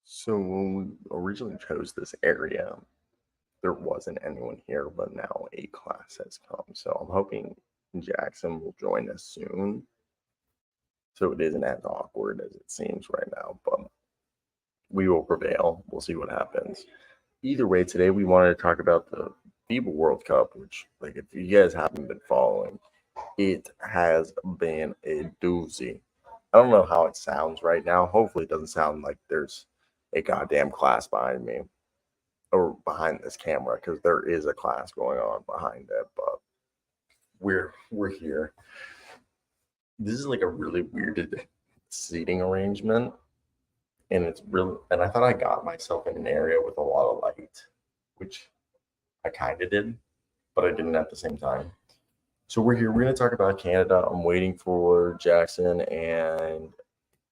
So when we originally chose this area, there wasn't anyone here, but now a class has come. So I'm hoping Jackson will join us soon. So it isn't as awkward as it seems right now, but we will prevail. We'll see what happens. Either way, today we wanted to talk about the FIBA World Cup, which, like, if you guys haven't been following, it has been a doozy. I don't know how it sounds right now. Hopefully, it doesn't sound like there's a goddamn class behind me or behind this camera, because there is a class going on behind it. But we're here. This is like a really weird seating arrangement, and it's really. And I thought I got myself in an area with a lot of light, which I kind of did, but I didn't at the same time. So we're here. We're going to talk about Canada. I'm waiting for Jackson and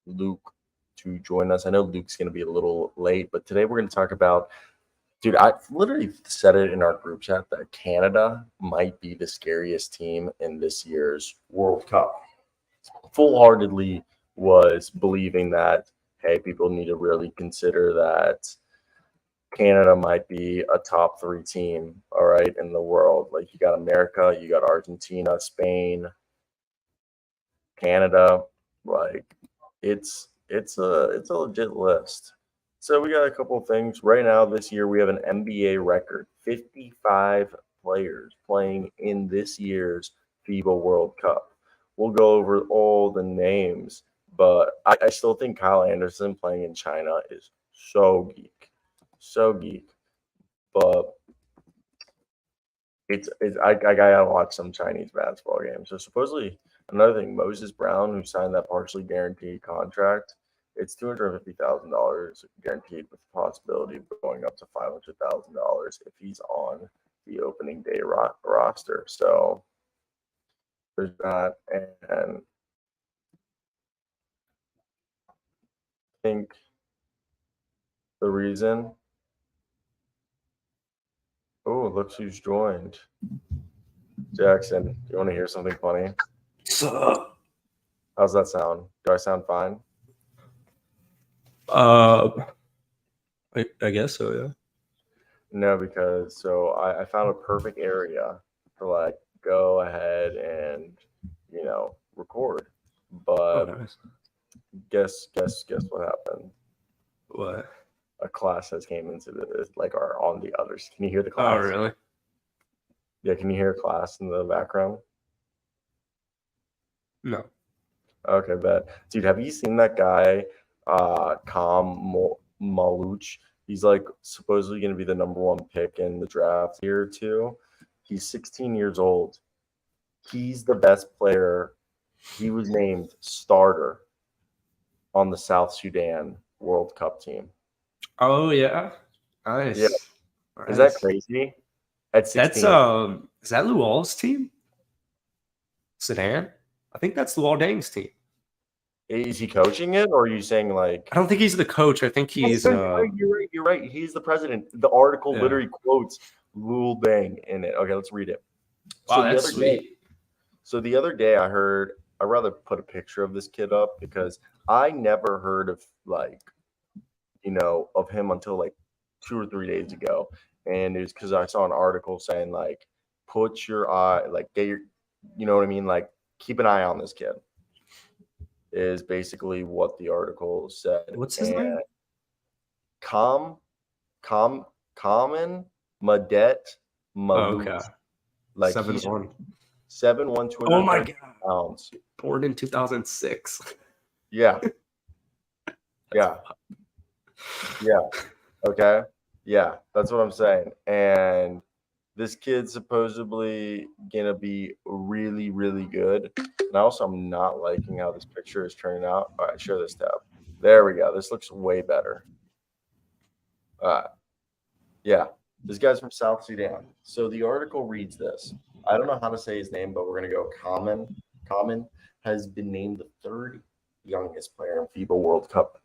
Luke to join us. I know Luke's going to be a little late, but today we're going to talk about, dude, I literally said it in our group chat that Canada might be the scariest team in this year's World Cup. Full-heartedly was believing that, hey, people need to really consider that Canada might be a top 3 team, all right, in the world. Like, you got America, you got Argentina, Spain, Canada. Like, it's a legit list. So we got a couple of things. Right now, this year, we have an NBA record, 55 players playing in this year's FIBA World Cup. We'll go over all the names, but I still think Kyle Anderson playing in China is so geek. So geek. But I gotta watch some Chinese basketball games. So supposedly, another thing, Moses Brown, who signed that partially guaranteed contract, it's $250,000 guaranteed with the possibility of going up to $500,000 if he's on the opening day roster. So there's that. And I think the reason. Oh, look who's joined. Jackson, do you want to hear something funny? How's that sound? Do I sound fine? I guess so, yeah. No, because I found a perfect area to like go ahead and record. But nice. guess what happened? What? A class has came into the are on the others. Can you hear the class? Oh, really? Yeah, can you hear class in the background? No. Okay, bet. Dude, have you seen that guy, Maluch? He's like supposedly going to be the number 1 pick in the draft here too. He's 16 years old. He's the best player. He was named starter on the South Sudan World Cup team. Oh, yeah. Nice. Yeah. Nice. Is that crazy? At 16. That's is that Luol's team? Sudan? I think that's Luol Deng's team. Is he coaching it, or are you saying like? I don't think he's the coach. I think he's. You're right. He's the president. The article literally quotes Luol Deng in it. Okay, let's read it. Wow, that's sweet. So the other day I heard. I'd rather put a picture of this kid up because I never heard of of him until like 2 or 3 days ago, and it was because I saw an article saying like, put your eye, like get your, you know what I mean, like keep an eye on this kid. Is basically what the article said. What's his name? Common Madet Malut. Okay. Like 7'1". 7'1", 200 Oh my god. pounds. Born in 2006. Yeah. Yeah. Yeah. Okay. Yeah, that's what I'm saying. And this kid's supposedly gonna be really, really good. And also, I'm not liking how this picture is turning out. All right, share this tab. There we go. This looks way better. Yeah, this guy's from South Sudan. So the article reads this. I don't know how to say his name, but we're gonna go Common. Common has been named the 3rd youngest player in FIBA World Cup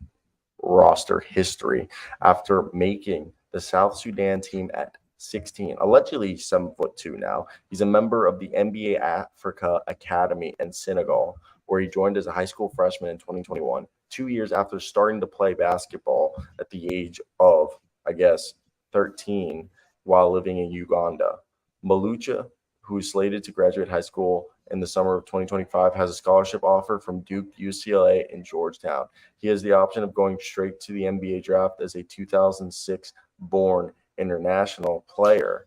roster history after making the South Sudan team at 16. Allegedly 7'2" now. He's a member of the NBA Africa Academy in Senegal, where he joined as a high school freshman in 2021. 2 years after starting to play basketball at the age of, I guess, 13 while living in Uganda. Malucha, who is slated to graduate high school in the summer of 2025, has a scholarship offer from Duke, UCLA, and Georgetown. He has the option of going straight to the NBA draft as a 2006 born international player.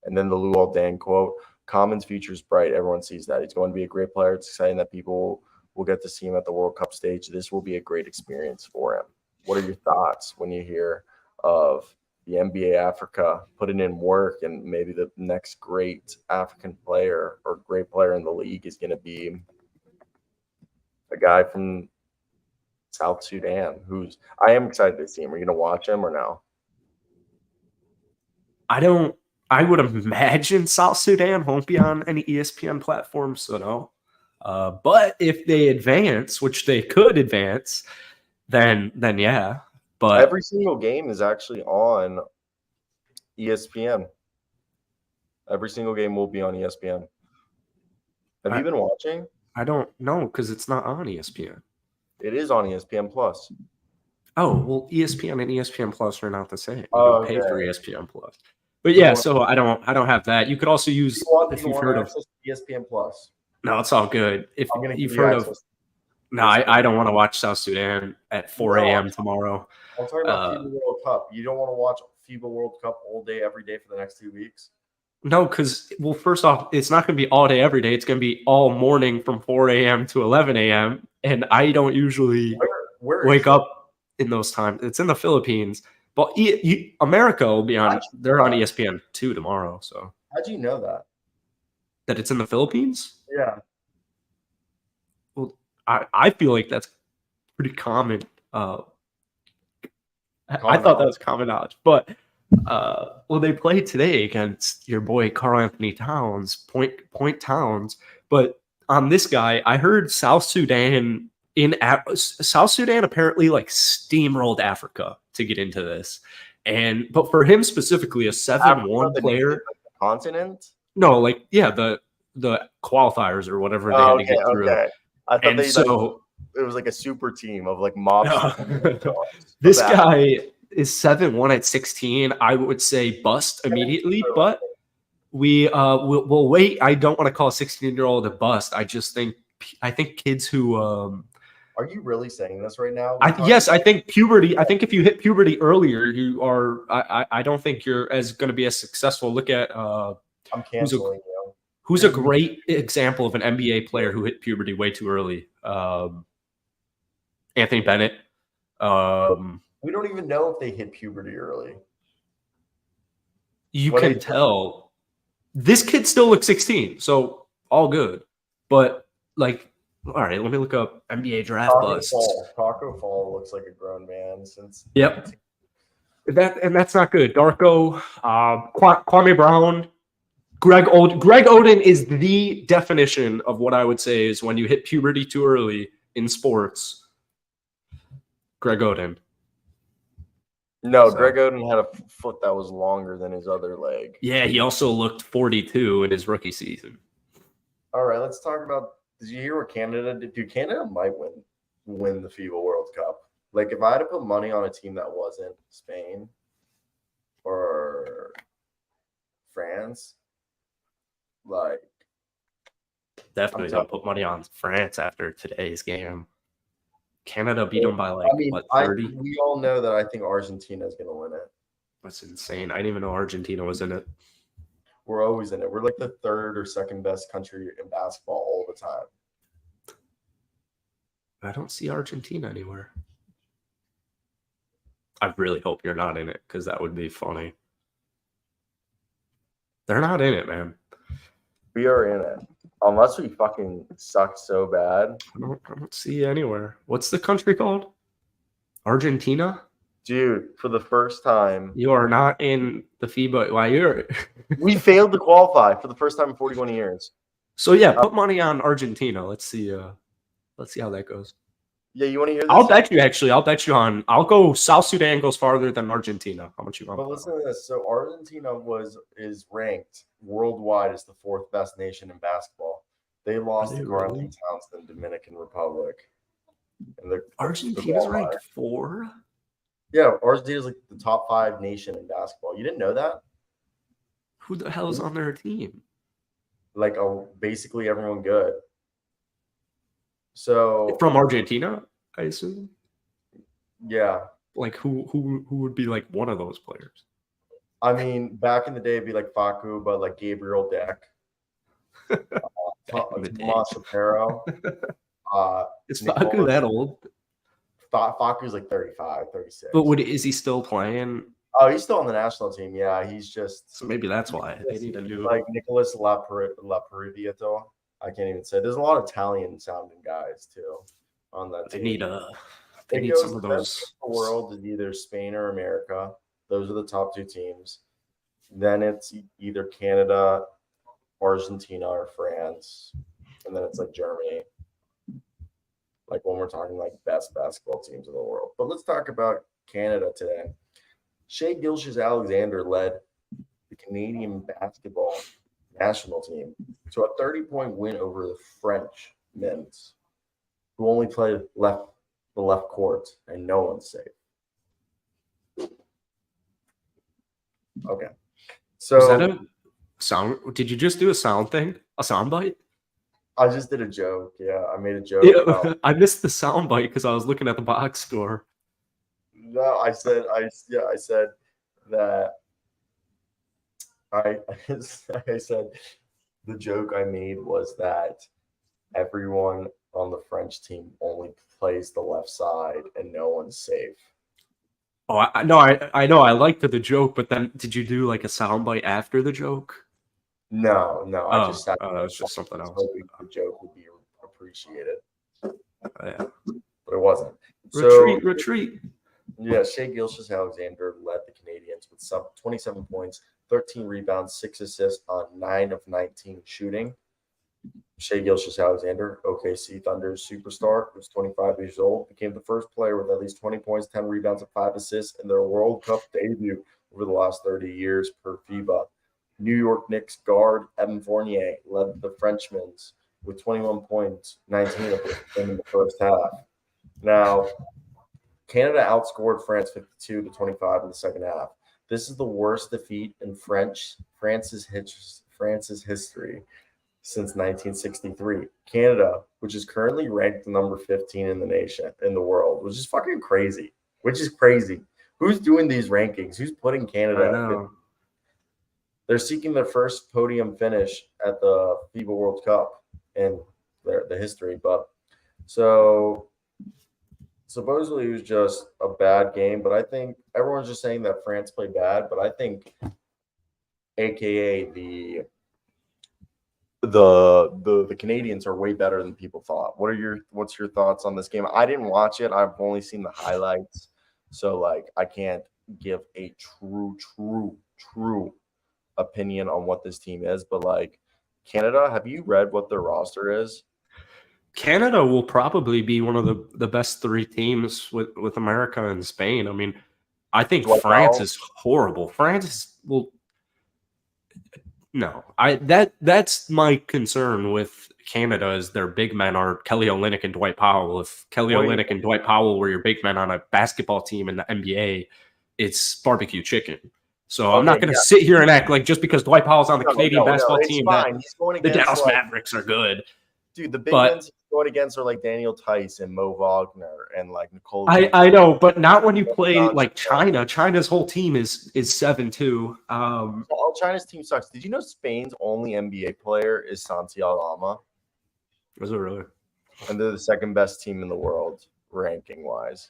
And then the Luol Deng quote, Commons' future is bright. Everyone sees that. He's going to be a great player. It's exciting that people will get to see him at the World Cup stage. This will be a great experience for him. What are your thoughts when you hear of the NBA Africa putting in work, and maybe the next great African player or great player in the league is going to be a guy from South Sudan I am excited to see him. Are you going to watch him or no? I would imagine South Sudan won't be on any ESPN platforms, so no. But if they advance, which they could advance, then yeah. But every single game is actually on ESPN. Every single game will be on ESPN. Have you been watching? I don't know because it's not on ESPN. It is on ESPN Plus. Oh, well, ESPN and ESPN Plus are not the same. You Oh, don't pay for okay. ESPN Plus. But yeah, so I don't have that. You could also use if you've heard of ESPN Plus. No, it's all good. If I'm gonna you've give you heard access. of No, I don't want to watch South Sudan at 4 a.m. tomorrow. I'm talking about FIBA World Cup. You don't want to watch FIBA World Cup all day, every day for the next 2 weeks? No, because, well, first off, it's not going to be all day, every day. It's going to be all morning from 4 a.m. to 11 a.m. And I don't usually wake up in those times. It's in the Philippines. But America will be on, they're on ESPN 2 tomorrow. So how'd you know that? That it's in the Philippines? Yeah. Well, I feel like that's pretty common. I thought that was common knowledge. But, well, they played today against your boy Karl Anthony Towns, Point Towns. But on this guy, I heard South Sudan apparently like steamrolled Africa to get into this. But for him specifically, a 7-1 player. Continent? No, like, yeah, the qualifiers or whatever they had to get through. Okay. I thought it was like a super team of like mobs. This guy is 7-1 at 16. I would say bust immediately, but we'll wait. I don't want to call a 16-year-old a bust. I think kids who are you really saying this right now? Yes, I think puberty. I think if you hit puberty earlier, you are. I don't think you're going to be as successful. Look at I'm canceling you. Who's a great example of an NBA player who hit puberty way too early? Anthony Bennett. We don't even know if they hit puberty early. You can tell. This kid still looks 16, so all good. But, like, all right, let me look up NBA draft busts. Taco Fall looks like a grown man since. Yep. That's not good. Darko, Kwame Brown, Greg Oden is the definition of what I would say is when you hit puberty too early in sports. Greg Oden. No, Greg Oden had a foot that was longer than his other leg. Yeah, he also looked 42 in his rookie season. All right, let's talk about. Did you hear what Canada did? Dude, Canada might win the FIBA World Cup. Like, if I had to put money on a team that wasn't Spain or France, like, definitely don't put money on France after today's game. Canada beat them by 30? We all know that I think Argentina is going to win it. That's insane. I didn't even know Argentina was in it. We're always in it. We're like the third or second best country in basketball all the time. I don't see Argentina anywhere. I really hope you're not in it because that would be funny. They're not in it, man. We are in it. Unless we fucking suck so bad. I don't see anywhere. What's the country called? Argentina? Dude, for the first time. You are not in the FIBA. Why we failed to qualify for the first time in 41 years. So yeah, put money on Argentina. Let's see how that goes. Yeah, you want to hear this? I'll bet you I'll go South Sudan goes farther than Argentina. How much you want? But listen to this. So Argentina is ranked worldwide as the 4th best nation in basketball. They lost to Carl Anthony Towns in the Dominican Republic. And the Argentina's ranked 4. Yeah, Argentina's like the top 5 nation in basketball. You didn't know that? Who the hell is on their team? Like basically everyone good. So from Argentina, I assume. Yeah. Like who would be like one of those players? I mean, back in the day, it'd be like Facu, but like Gabriel Deck, Tomas Shapiro. Is Facu that old? Facu's like 35, 36. But is he still playing? Oh, he's still on the national team. Yeah, he's just. So maybe that's why they need a new. Like Nicholas Lapariviato. I can't even say. There's a lot of Italian sounding guys too on that team. They need some of those. The world is either Spain or America. Those are the top 2 teams. Then it's either Canada, Argentina, or France, and then it's like Germany. Like when we're talking like best basketball teams in the world. But let's talk about Canada today. Shai Gilgeous-Alexander led the Canadian basketball national team to a 30-point win over the French men's, who only played the left court, and no one's safe. Okay. So is that a sound? Did you just do a sound thing? A sound bite? I just did a joke. Yeah, I made a joke. Yeah, I missed the sound bite because I was looking at the box score. No, I said that I said the joke I made was that everyone on the French team only plays the left side and no one's safe. Oh, I know. I liked the joke, but then did you do like a soundbite after the joke? No. I just said that's just something else. The joke would be appreciated. Yeah, but it wasn't. Retreat. Yeah, Shai Gilgeous-Alexander led the Canadians with 27 points, 13 rebounds, 6 assists on 9 of 19 shooting. Shai Gilgeous-Alexander, OKC Thunder's superstar, who's 25 years old, became the first player with at least 20 points, 10 rebounds, and 5 assists in their World Cup debut over the last 30 years per FIBA. New York Knicks guard Evan Fournier led the Frenchmen's with 21 points, 19 of them in the first half. Now, Canada outscored France 52-25 in the second half. This is the worst defeat in France's history since 1963. Canada, which is currently ranked number 15 in the world, which is fucking crazy. Who's doing these rankings? Who's putting Canada at 15? They're seeking their first podium finish at the FIBA World Cup in the history. But so supposedly it was just a bad game. But I think everyone's just saying that France played bad. But I think, AKA the Canadians are way better than people thought. What's your thoughts on this game? I didn't watch it. I've only seen the highlights. So like I can't give a true opinion on what this team is, but like Canada, have you read what their roster is? Canada will probably be one of the best 3 teams with America and Spain. I mean, I think France is horrible. That's my concern with Canada is their big men are Kelly Olynyk and Dwight Powell. If Kelly Olynyk and Dwight Powell were your big men on a basketball team in the NBA, it's barbecue chicken. So I'm not going to sit here and act like just because Dwight Powell's on the Canadian basketball team that the Dallas Mavericks are good. Dude, the big ones he's going against are like Daniel Tice and Mo Wagner and like Nicole. I know, but not when you play like China. China's whole team is 7-2. All China's team sucks. Did you know Spain's only NBA player is Santiago Lama? Was it really? And they're the second best team in the world ranking wise.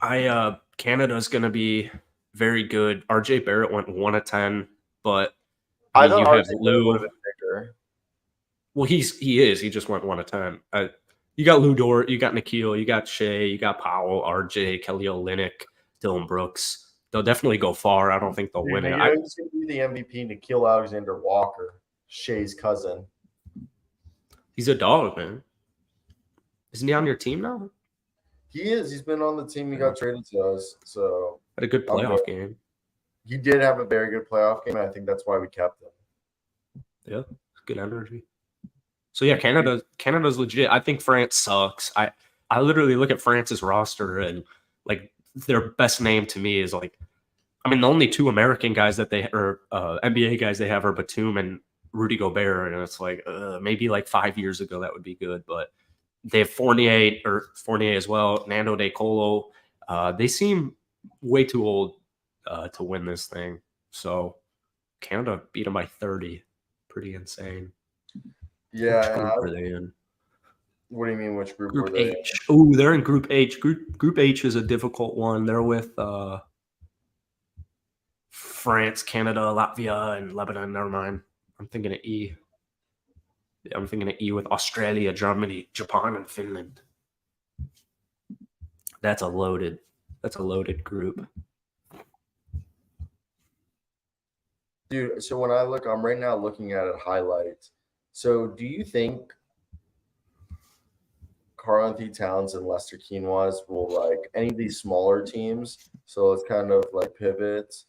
Canada's going to be very good. RJ Barrett went 1 of 10, but I thought you have Lou would have been bigger. Well, he is. He just went 1 of 10. You got Lou Dort, you got Nikhil, you got Shea, you got Powell, RJ, Kelly Olynyk, Dylan Brooks. They'll definitely go far. I don't think they'll win it. He's going to be the MVP, Nikhil Alexander-Walker, Shea's cousin. He's a dog, man. Isn't he on your team now? He is. He's been on the team. He got traded to us. So had a good playoff game. He did have a very good playoff game, and I think that's why we kept him. Yeah, good energy. So yeah, Canada's legit. I think France sucks. I literally look at France's roster and like their best name to me is like, I mean, the only two American guys that they or NBA guys they have are Batum and Rudy Gobert, and it's like maybe like 5 years ago that would be good, but they have Fournier as well, Nando De Colo. They seem way too old to win this thing. So Canada beat them by 30. Pretty insane. Yeah, Which group are they in? What do you mean? Which group Group were they H. Oh, they're in Group H. Group H is a difficult one. They're with France, Canada, Latvia, and Lebanon. Never mind. I'm thinking of E. Yeah, I'm thinking of E with Australia, Germany, Japan, and Finland. That's a loaded group. Dude, so when I'm right now looking at it highlights. So do you think Karl-Anthony Towns and Lester Quinones will like any of these smaller teams? So it's kind of like pivots,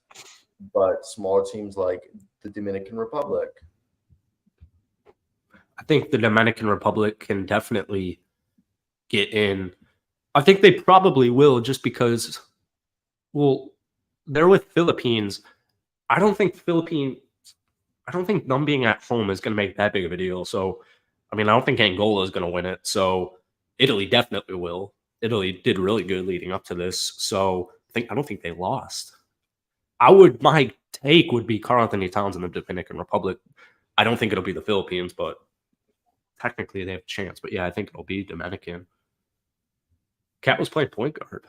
but smaller teams like the Dominican Republic. I think the Dominican Republic can definitely get in. I think they probably will just because, well, they're with Philippines. I don't think them being at home is going to make that big of a deal. So, I mean, I don't think Angola is going to win it. So, Italy definitely will. Italy did really good leading up to this. So, I don't think they lost. My take would be Karl-Anthony Towns in the Dominican Republic. I don't think it'll be the Philippines, but technically they have a chance. But yeah, I think it'll be Dominican. Cat was playing point guard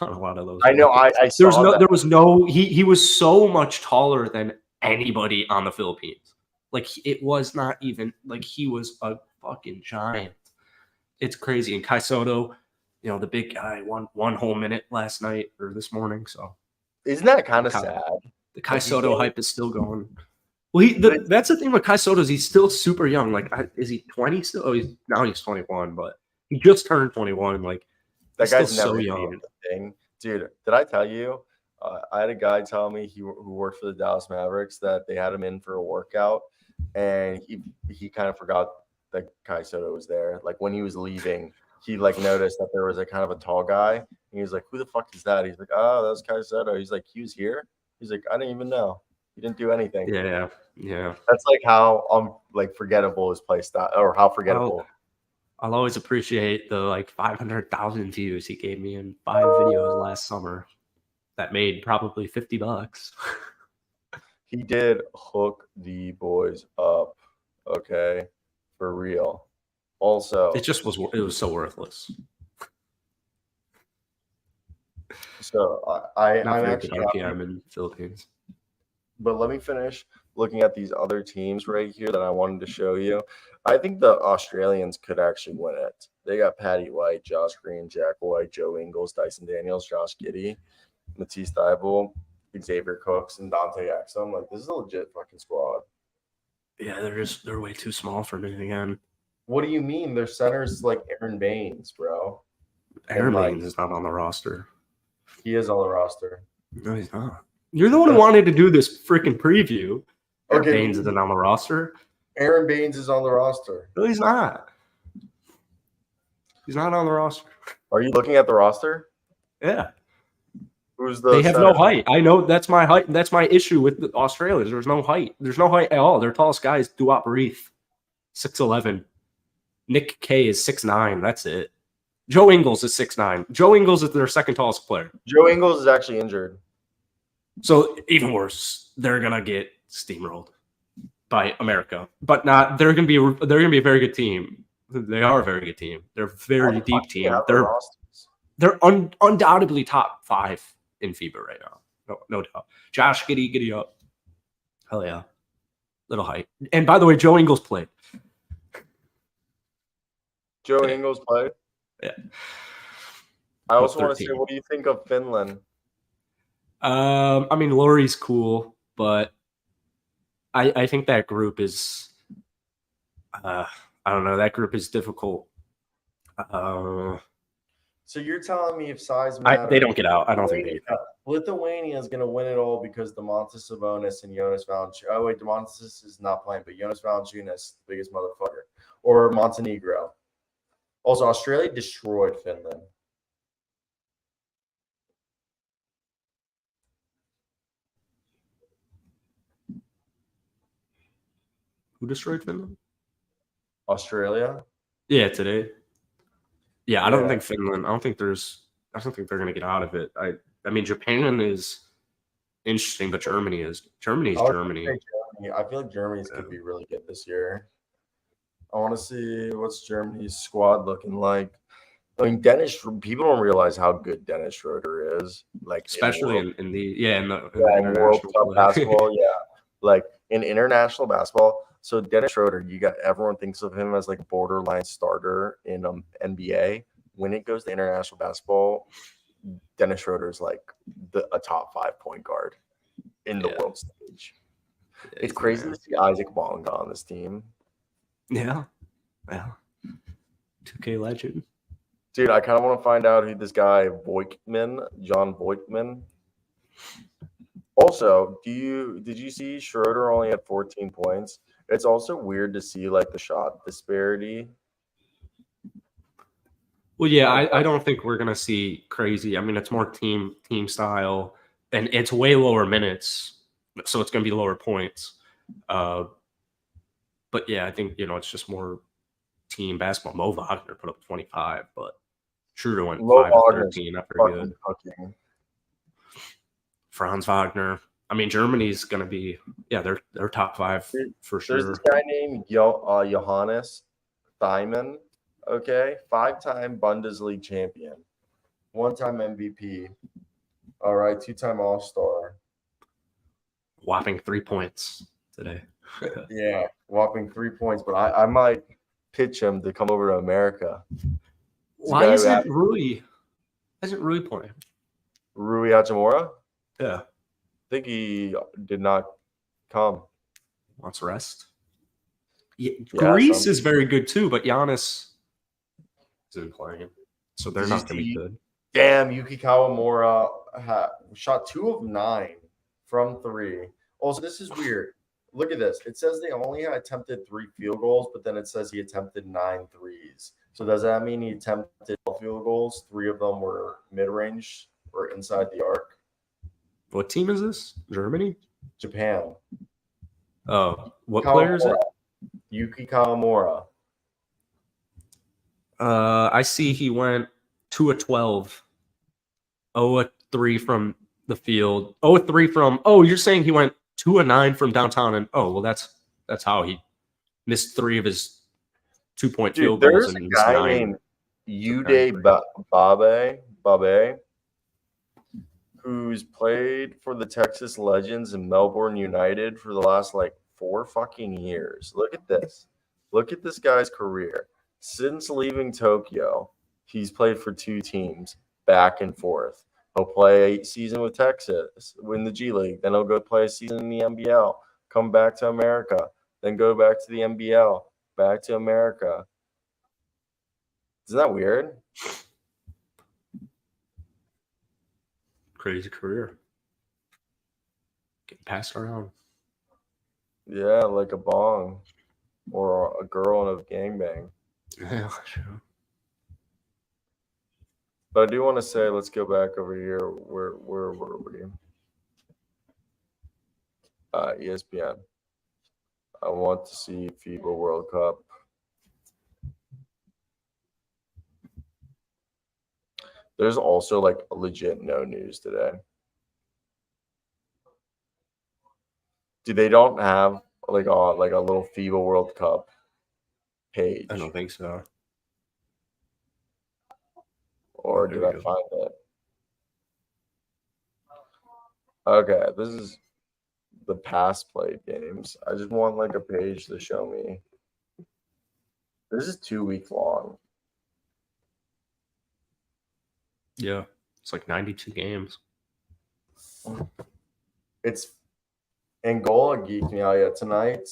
on a lot of those. I know. I saw that. He was so much taller than anybody on the Philippines. Like it was not even like he was a fucking giant. It's crazy. And Kai Soto, the big guy, one whole minute last night or this morning. So isn't that kind of sad? The Kai Soto hype is still going. Well, that's the thing with Kai Soto is he's still super young. Like, is he 20 still? Oh, he's 21, but he just turned 21. Like, that guy's never so young. Thing. Dude, did I tell you? I had a guy tell me who worked for the Dallas Mavericks that they had him in for a workout, and he kind of forgot that Kai Soto was there. Like when he was leaving, he like noticed that there was a kind of a tall guy, and he was like, "Who the fuck is that?" He's like, "Oh, that's Kai Soto." He's like, "He was here." He's like, "I didn't even know. He didn't do anything." Yeah. That's like how like forgettable his play style, or how forgettable. I'll always appreciate the like 500,000 views he gave me in 5 videos last summer. That made probably $50. He did hook the boys up, okay, for real. Also, it was so worthless. So I'm actually RPM in Philippines. But let me finish looking at these other teams right here that I wanted to show you. I think the Australians could actually win it. They got Patty White, Josh Green, Jack White, Joe Ingles, Dyson Daniels, Josh Giddey, Matisse Thybulle, Xavier Cooks, and Dante Exum. Like, this is a legit fucking squad. Yeah, they're way too small for me again. What do you mean? Their center's like Aaron Baines, bro. Aaron Baines is not on the roster. He is on the roster. No, he's not. You're the one who wanted to do this freaking preview. Okay, Baines isn't on the roster. Aaron Baines is on the roster. No, he's not. He's not on the roster. Are you looking at the roster? Yeah. Who's the They have no height. I know that's my height. That's my issue with the Australians. There's no height. There's no height at all. Their tallest guy is Duop Reith, 6'11". Nick Kay is 6'9". That's it. Joe Ingles is 6'9". Joe Ingles is their second tallest player. Joe Ingles is actually injured. So even worse, they're gonna get steamrolled by America, but not. They're gonna be a very good team. They are a very good team. They're a very deep team. They're undoubtedly top 5 in FIBA right now. No doubt. Josh, giddy up. Hell yeah, little height. And by the way, Joe Ingles played. Joe Ingles played. Yeah. I also want to say, what do you think of Finland? I mean, Laurie's cool, but I think that group is, I don't know. That group is difficult. So you're telling me if size matters, they don't get out. I don't think they get out. Lithuania is going to win it all because Domantas Sabonis and Jonas Valanciunas. Oh wait, Domantas is not playing, but Jonas Valanciunas, the biggest motherfucker, or Montenegro. Also, Australia destroyed Finland. Who destroyed Finland? Australia? Yeah, today. Yeah, I don't Yeah. think Finland. I don't think they're going to get out of it. I mean, Japan is interesting, but Germany is Germany. Germany. I feel like Germany's could be really good this year. I want to see what's Germany's squad looking like. I mean, people don't realize how good Dennis Schroeder is. Like, especially in the World international Cup play. basketball. Yeah, like in international basketball. So Dennis Schroeder, everyone thinks of him as like borderline starter in NBA. When it goes to international basketball, Dennis Schroeder is like a top 5 point guard in the world stage. It's crazy to see Isaac Bonga on this team. Yeah. 2K legend. Dude, I kind of want to find out who this guy John Voigtman. Also, did you see Schroeder only had 14 points? It's also weird to see like the shot disparity. Well, yeah, I don't think we're gonna see crazy. I mean, it's more team style, and it's way lower minutes, so it's gonna be lower points. But yeah, I think it's just more team basketball. Mo Wagner put up 25, but Schroeder went 5 of 13. Not very good. Cooking. Franz Wagner. I mean, Germany's gonna be they're top 5 for sure. There's this guy named Johannes Thiemann. Okay, 5-time Bundesliga champion, 1-time MVP. All right, 2-time All-Star. Whopping 3 points today. Yeah, whopping 3 points. But I might pitch him to come over to America. Why isn't Rui playing? Rui Hachimura? Yeah. I think he did not come. Wants rest. Yeah, Greece is very good too, but Giannis isn't playing, so they're not going to be good. Damn, Yuki Kawamura shot 2 of 9 from 3. Also, this is weird. Look at this. It says they only attempted 3 field goals, but then it says he attempted 9 threes. So does that mean he attempted 12 field goals? 3 of them were mid-range or inside the arc? What team is this? Germany? Japan. Oh, what player is it? Yuki Kawamura. I see he went 2 of 12. 0 of 3 from the field. 0 of 3 from. Oh, you're saying he went 2 of 9 from downtown, and that's how he missed 3 of his 2-point field goals. There's a guy named Uday Babe, who's played for the Texas Legends and Melbourne United for the last 4 fucking years. Look at this. Look at this guy's career. Since leaving Tokyo, he's played for 2 teams, back and forth. He'll play a season with Texas, win the G League. Then he'll go play a season in the NBL, come back to America, then go back to the NBL, back to America. Isn't that weird? Crazy career. Getting passed around. Yeah, like a bong or a girl in a gangbang. Yeah, sure. But I do want to say, let's go back over here. Where were we? ESPN. I want to see FIBA World Cup. There's also legit no news today. Dude, they don't have a little FIBA World Cup page. I don't think so. Or did I find it? Okay, this is the past played games. I just want a page to show me. This is 2 weeks long. Yeah, it's 92 games. It's Angola geeked me out yet tonight.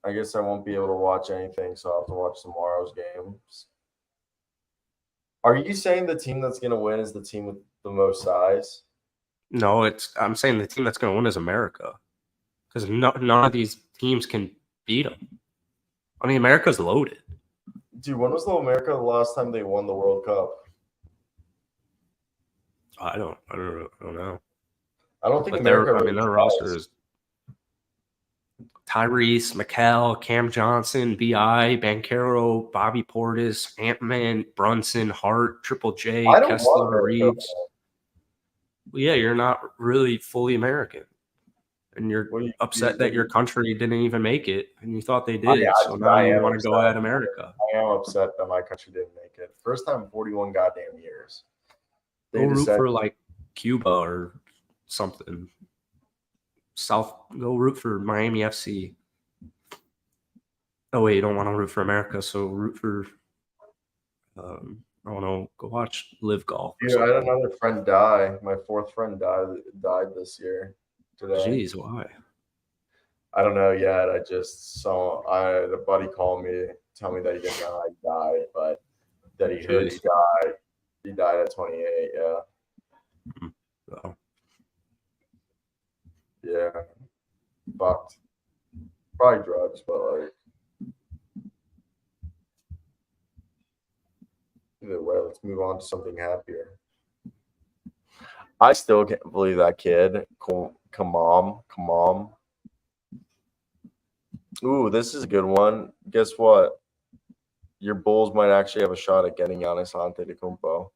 I guess I won't be able to watch anything, so I'll have to watch tomorrow's games. Are you saying the team that's going to win is the team with the most size? No, I'm saying the team that's going to win is America, because none of these teams can beat them. I mean, America's loaded. Dude, when was America the last time they won the World Cup? I don't know. I don't think But America their really roster tries. is Tyrese, McCall, Cam Johnson, Bi, Bankero, Bobby Portis, Ant-Man, Brunson, Hart, Triple J, I don't want Kessler, America. Reeves. Well, yeah, you're not really fully American, and you're What do upset that your country didn't even make it, and you thought they yeah, did. So now I you am want to go upset. at America. I am upset that my country didn't make it. First time in 41 goddamn years. They Go root decided, for like Cuba or something. Go root for Miami FC. Oh wait, you don't want to root for America, so root for I don't know, go watch Live Golf or dude, I had something. another friend die. My fourth friend died this year. Today. Jeez, why? I don't know yet. I just saw a buddy call me, tell me that he did not die, but that he heard he Jeez. died. He died at 28. Yeah. Oh. Yeah. Fucked. Probably drugs, but like either way, let's move on to something happier. I still can't believe that kid. Come on. Ooh, this is a good one. Guess what? Your Bulls might actually have a shot at getting Giannis Antetokounmpo.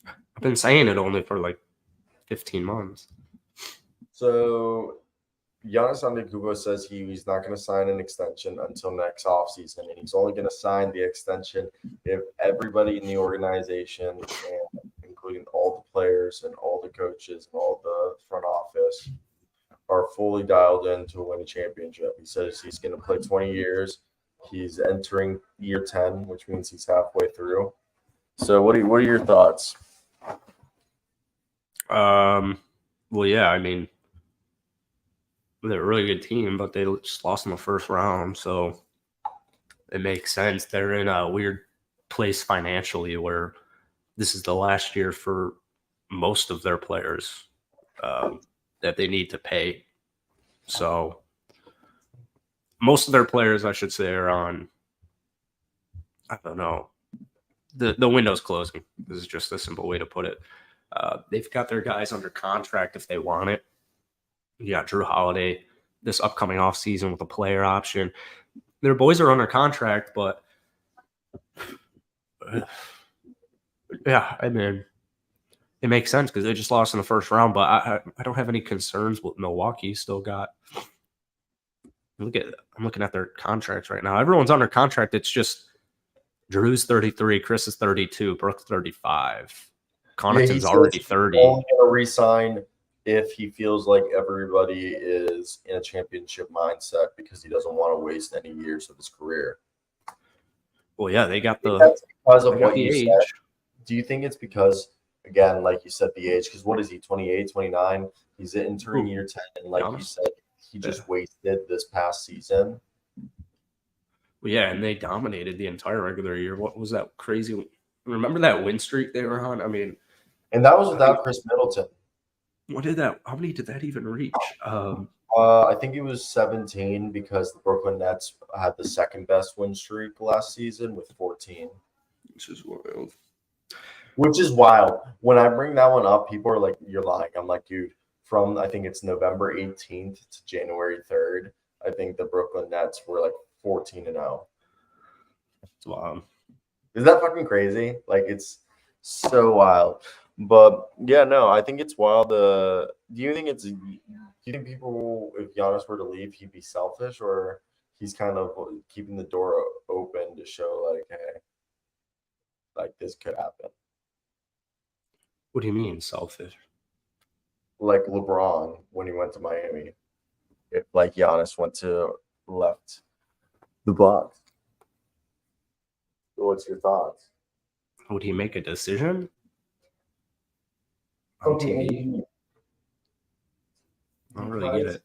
I've been saying it only for like 15 months. So Giannis Antetokounmpo says he's not going to sign an extension until next offseason, and he's only going to sign the extension if everybody in the organization, and including all the players and all the coaches and all the front office, are fully dialed in to win a championship. He says he's going to play 20 years. He's entering year 10, which means he's halfway through. So what are your thoughts? Well, yeah, I mean, they're a really good team, but they just lost in the first round, so it makes sense. They're in a weird place financially where this is the last year for most of their players that they need to pay. So most of their players, I should say, are on, I don't know, the window's closing. This is just a simple way to put it. They've got their guys under contract if they want it. You got Drew Holiday this upcoming offseason with a player option. Their boys are under contract, but yeah, I mean, it makes sense because they just lost in the first round. But I don't have any concerns with Milwaukee. Still got I'm looking at their contracts right now. Everyone's under contract. It's just Drew's 33, Chris is 32, Brooks 35, Connaughton's already 30. He's only going to resign if he feels like everybody is in a championship mindset because he doesn't want to waste any years of his career. Well, yeah, they got That's because of what the you age. said. Do you think it's because, again, like you said, the age? Because what is he, 28, 29? He's entering year 10. And like you said, he just wasted this past season. Well, yeah, and they dominated the entire regular year. What was that crazy? Remember that win streak they were on? I mean, and that was without Chris Middleton. How many did that even reach? I think it was 17 because the Brooklyn Nets had the second best win streak last season with 14. Which is wild. Which is wild. When I bring that one up, people are like, you're lying. I'm like, dude, from I think it's November 18th to January 3rd, I think the Brooklyn Nets were like 14-0. It's wild. Is that fucking crazy? Like, it's so wild. But yeah, no, I think it's wild. Do you think people, if Giannis were to leave, he'd be selfish, or he's kind of keeping the door open to show like, hey, like this could happen? What do you mean selfish? Like LeBron when he went to Miami, if like Giannis left the Bucks. What's your thoughts? Would he make a decision on TV? I don't really get it.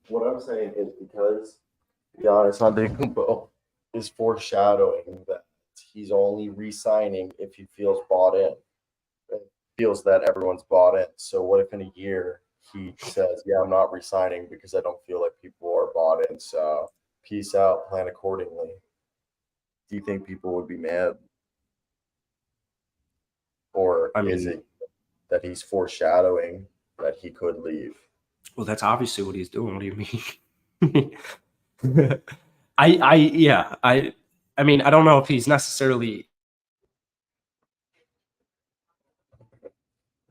What I'm saying is because Giannis Antetokounmpo is foreshadowing that he's only re-signing if he feels bought in. Feels that everyone's bought in. So what if in a year he says, yeah, I'm not resigning because I don't feel like people are bought in. So peace out, plan accordingly. do you think people would be mad? Or is it that he's foreshadowing that he could leave? Well, that's obviously what he's doing. What do you mean? I mean, I don't know if he's necessarily.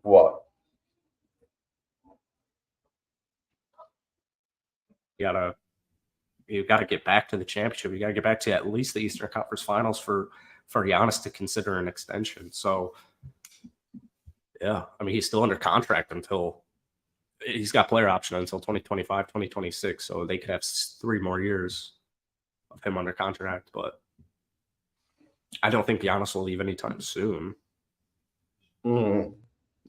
What? You gotta get back to the championship. You gotta get back to at least the Eastern Conference Finals for Giannis to consider an extension. So, yeah, I mean, he's still under contract until he's got player option until 2025, 2026. So they could have 3 more years of him under contract. But I don't think Giannis will leave anytime soon. Mm-hmm.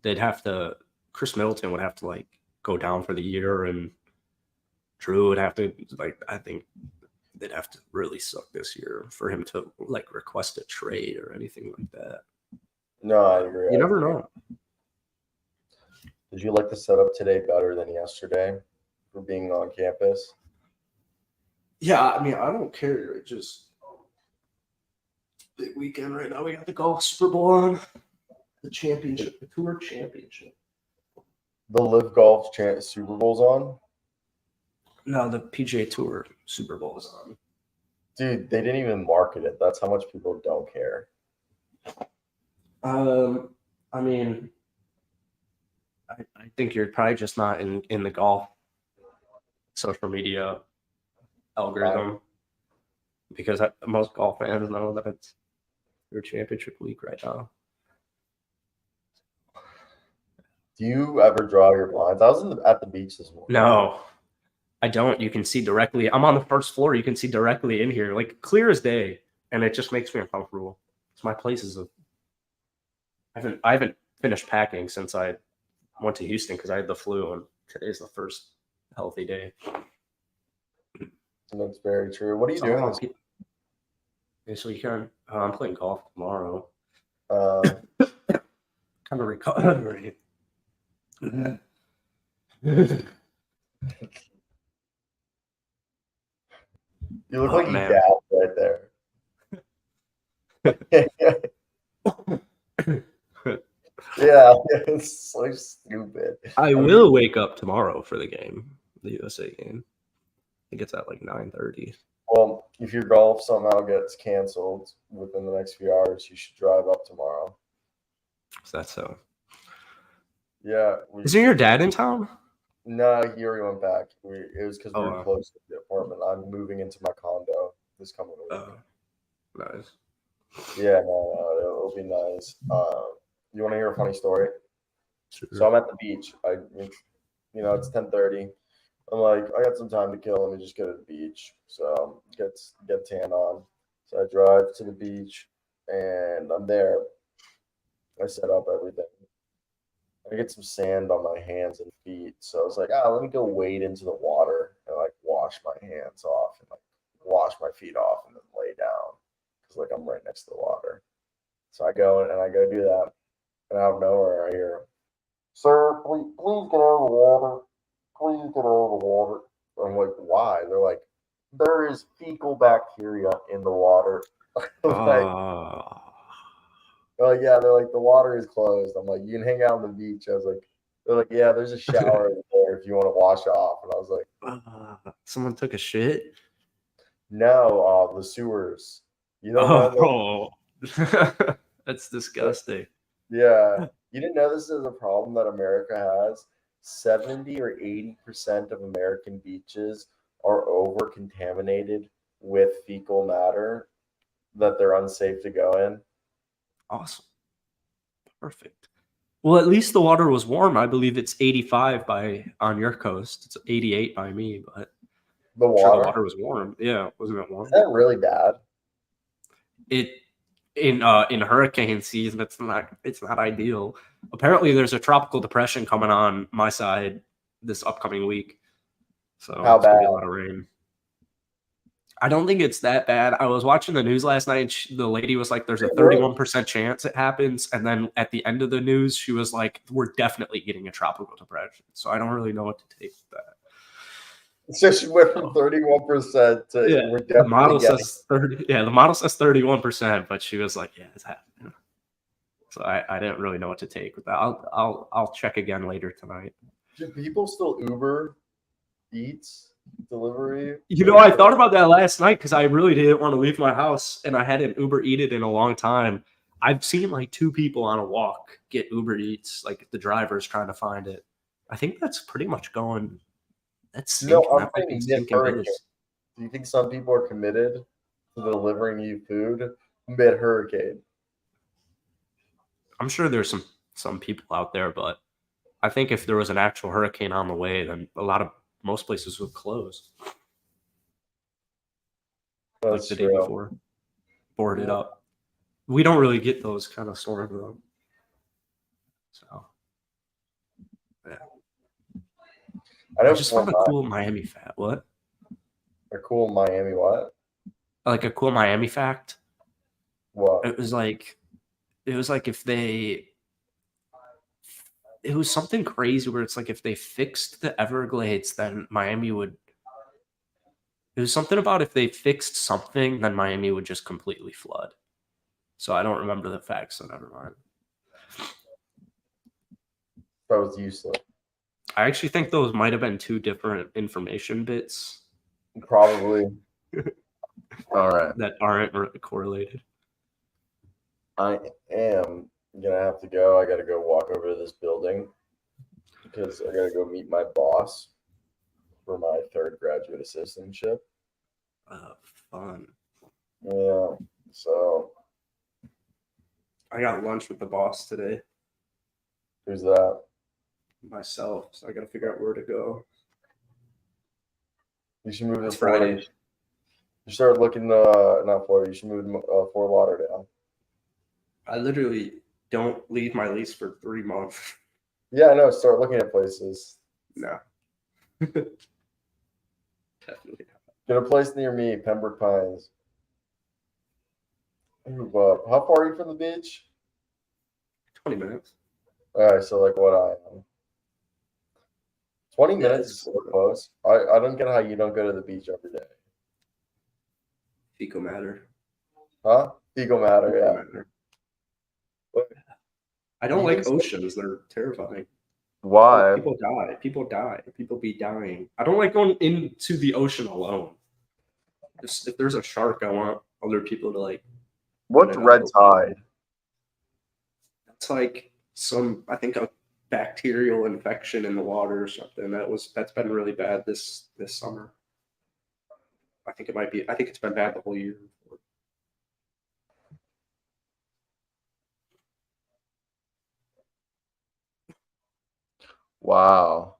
They'd have to. Chris Middleton would have to like go down for the year, and Drew would have to I think they'd have to really suck this year for him to like request a trade or anything like that. No, I agree. You never know. Did you like the setup today better than yesterday for being on campus? Yeah, I mean, I don't care. It just big weekend right now. We got the golf Super Bowl on, the championship, the Tour Championship. The Live Golf Super Bowl's on? No, the PGA Tour Super Bowl is on. Dude, they didn't even market it. That's how much people don't care. I mean, I think you're probably just not in the golf social media algorithm because most golf fans know that it's your championship week right now. Do you ever draw your blinds? I was at the beach this morning. No, I don't. You can see directly. I'm on the first floor. You can see directly in here, like clear as day, and it just makes me uncomfortable. It's my place is I haven't finished packing since I went to Houston because I had the flu, and today's the first healthy day. That's very true. What are you doing this weekend? I'm playing golf tomorrow. Kind of recovery. You look like you gasped right there. Yeah, it's so stupid. I will wake up tomorrow for the game, the USA game. I think it's at like 9:30. Well, if your golf somehow gets canceled within the next few hours, you should drive up tomorrow. Is that so? Yeah. Isn't your dad in town? No, he already went back. It was because we were close to the apartment. I'm moving into my condo this coming week. Nice. Yeah, no, it'll be nice. You want to hear a funny story? Sure. So I'm at the beach. It's 10:30. I'm like, I got some time to kill. Let me just go to the beach. So get tan on. So I drive to the beach, and I'm there. I set up everything. I get some sand on my hands and feet. So I was like, let me go wade into the water and like wash my hands off and like wash my feet off and then lay down because like I'm right next to the water. So I go and I go do that, and out of nowhere I hear, "Sir, please get out of the water. Please get out of the water." I'm like, "Why?" They're like, "There is fecal bacteria in the water." Yeah, they're like, the water is closed. I'm like, you can hang out on the beach. I was like, they're like, yeah, there's a shower in there if you want to wash off. And I was like, someone took a shit? No, the sewers. You know, that's disgusting. Yeah, you didn't know this is a problem that America has. 70 or 80% of American beaches are over contaminated with fecal matter that they're unsafe to go in. Awesome. Perfect. Well, at least the water was warm. I believe it's 85 on your coast. It's 88 by me, but the water was warm. Yeah, wasn't it warm? Is that really bad? In hurricane season, it's not ideal. Apparently, there's a tropical depression coming on my side this upcoming week. So how bad? Gonna be a lot of rain. I don't think it's that bad. I was watching the news last night, and the lady was like, there's a 31% chance it happens. And then at the end of the news, she was like, we're definitely getting a tropical depression. So I don't really know what to take with that. So she went from 31% to Yeah, we're the definitely model getting. says 30. Yeah, the model says 31%, but she was like, "Yeah, it's happening." So I didn't really know what to take with that. I'll check again later tonight. Do people still Uber Eats delivery? You know, I thought about that last night because I really didn't want to leave my house, and I hadn't Uber Eated in a long time. I've seen like 2 people on a walk get Uber Eats, like the driver's trying to find it. I think that's pretty much going. That's No, sinking. I'm That might be saying mid sinking hurricane. Billy's. Do you think some people are committed to delivering you food mid hurricane? I'm sure there's some people out there, but I think if there was an actual hurricane on the way, then most places would close. Like That's the day true. before, boarded up. We don't really get those kind of storms though. So yeah. I I know just for found a cool Miami fact. What? a cool Miami what? Like a cool Miami fact. What? It was like if they it was something crazy where it's like if they fixed the Everglades, then Miami would it was something about if they fixed something, then Miami would just completely flood. So I don't remember the facts, so never mind. That was useless. I actually think those might have been 2 different information bits Probably. All right. that aren't really correlated. I am gonna have to go. I gotta go walk over to this building because I gotta go meet my boss for my 3rd graduate assistantship. Fun. Yeah. So I got lunch with the boss today who's that? myself, so I got to figure out where to go. You should move to It's Florida. Friday. You start looking not Florida. You should move to Fort Lauderdale. I literally don't leave my lease for 3 months. Yeah, I know. Start looking at places. No. Definitely not. Get a place near me, Pembroke Pines. How far are you from the beach? 20 minutes. All right, so like what I am. 20 minutes is so close. I don't get how you don't go to the beach every day. Fecal matter. Huh? Fecal matter, Fecal yeah. matter. I don't like oceans. They're terrifying. Why? People die. People die. People be dying. I don't like going into the ocean alone. Just if there's a shark, I want other people to like. What's red tide? It's like I think a bacterial infection in the water or something. That's been really bad this summer. I think it's been bad the whole year. Wow.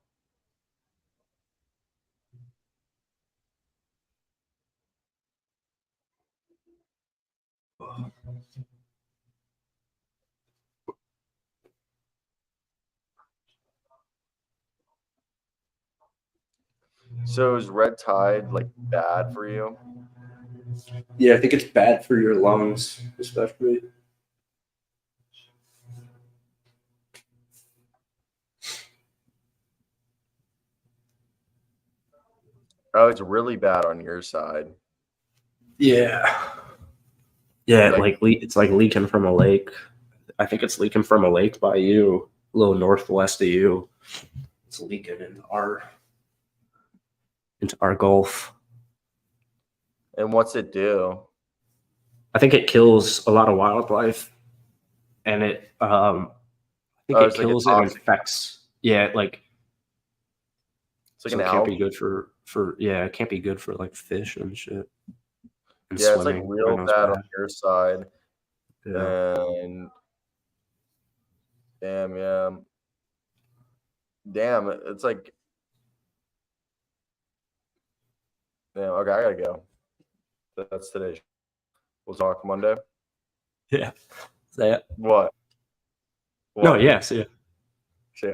So is red tide like bad for you? Yeah, I think it's bad for your lungs, especially. Oh, it's really bad on your side. Yeah. Yeah, it's like leaking from a lake. I think it's leaking from a lake by you, a little northwest of you. It's leaking into our Gulf. And what's it do? I think it kills a lot of wildlife, and it I think it kills and infects. Yeah, like it's like so an it can't algae. be good for it can't be good for like fish and shit. And yeah, swimming. It's like real bad on your side. Yeah. And damn, it's like okay, I gotta go. That's today. We'll talk Monday. Yeah. Say it. What? No, yeah, see ya. See ya.